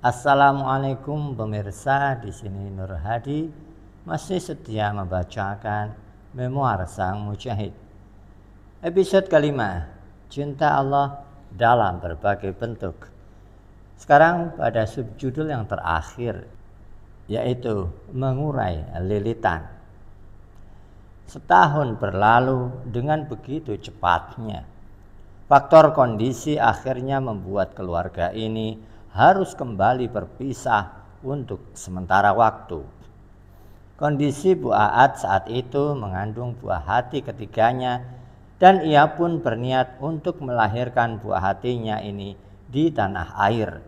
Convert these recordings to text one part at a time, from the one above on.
Assalamualaikum pemirsa, di sini Nur Hadi masih setia membacakan Memoir Sang Mujahid. Episode kelima, Cinta Allah dalam berbagai bentuk. Sekarang pada subjudul yang terakhir, yaitu mengurai lilitan. Setahun berlalu dengan begitu cepatnya. Faktor kondisi akhirnya membuat keluarga ini harus kembali berpisah untuk sementara waktu. Kondisi Bu Aat saat itu mengandung buah hati ketiganya, dan ia pun berniat untuk melahirkan buah hatinya ini di tanah air.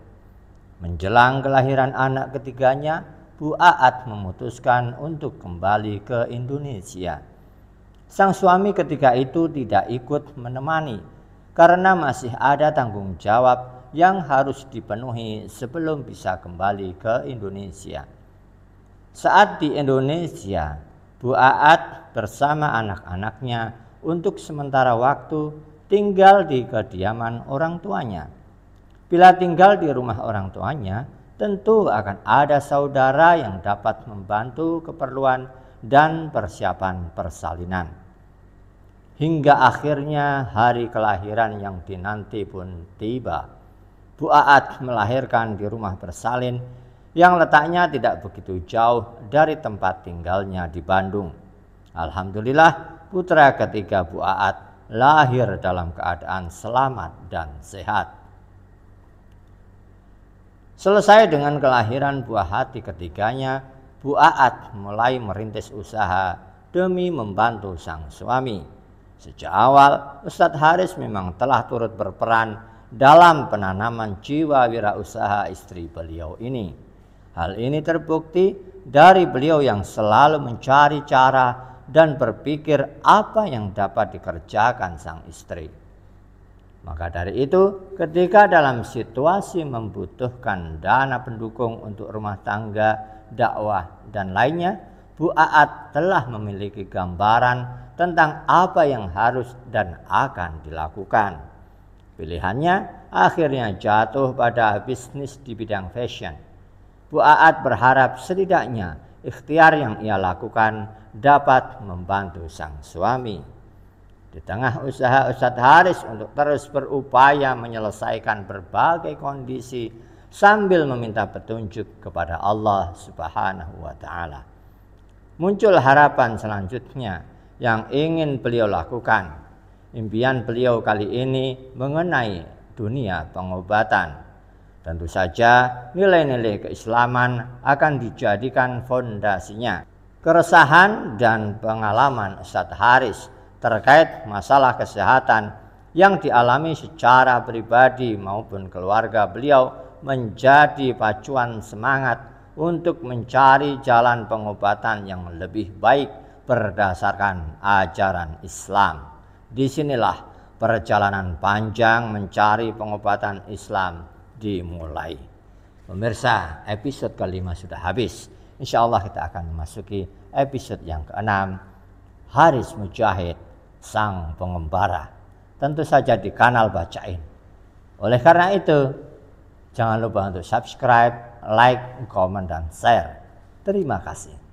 Menjelang kelahiran anak ketiganya, Bu Aat memutuskan untuk kembali ke Indonesia. Sang suami ketika itu tidak ikut menemani karena masih ada tanggung jawab yang harus dipenuhi sebelum bisa kembali ke Indonesia. Saat di Indonesia, Bu Aat bersama anak-anaknya untuk sementara waktu tinggal di kediaman orang tuanya. Bila tinggal di rumah orang tuanya, tentu akan ada saudara yang dapat membantu keperluan dan persiapan persalinan. Hingga akhirnya hari kelahiran yang dinanti pun tiba. Bu Aat melahirkan di rumah bersalin yang letaknya tidak begitu jauh dari tempat tinggalnya di Bandung. Alhamdulillah, putra ketiga Bu Aat lahir dalam keadaan selamat dan sehat. Selesai dengan kelahiran buah hati ketiganya, Bu Aat mulai merintis usaha demi membantu sang suami. Sejak awal, Ustadz Haris memang telah turut berperan dalam penanaman jiwa wirausaha istri beliau ini. Hal ini terbukti dari beliau yang selalu mencari cara dan berpikir apa yang dapat dikerjakan sang istri. Maka dari itu, ketika dalam situasi membutuhkan dana pendukung untuk rumah tangga, dakwah, dan lainnya, Bu Aat telah memiliki gambaran tentang apa yang harus dan akan dilakukan. Pilihannya akhirnya jatuh pada bisnis di bidang fashion. Bu Aat berharap setidaknya ikhtiar yang ia lakukan dapat membantu sang suami. Di tengah usaha Ustadz Haris untuk terus berupaya menyelesaikan berbagai kondisi sambil meminta petunjuk kepada Allah Subhanahu wa Ta'ala, muncul harapan selanjutnya yang ingin beliau lakukan. Impian beliau kali ini mengenai dunia pengobatan. Tentu saja nilai-nilai keislaman akan dijadikan fondasinya. Keresahan dan pengalaman Ustadz Haris terkait masalah kesehatan yang dialami secara pribadi maupun keluarga beliau menjadi pacuan semangat untuk mencari jalan pengobatan yang lebih baik berdasarkan ajaran Islam. Disinilah perjalanan panjang mencari pengobatan Islam dimulai. Pemirsa, episode kelima sudah habis. Insya Allah kita akan memasuki episode yang keenam, Haris Mujahid, Sang Pengembara. Tentu saja di kanal Bacain. Oleh karena itu, jangan lupa untuk subscribe, like, komen, dan share. Terima kasih.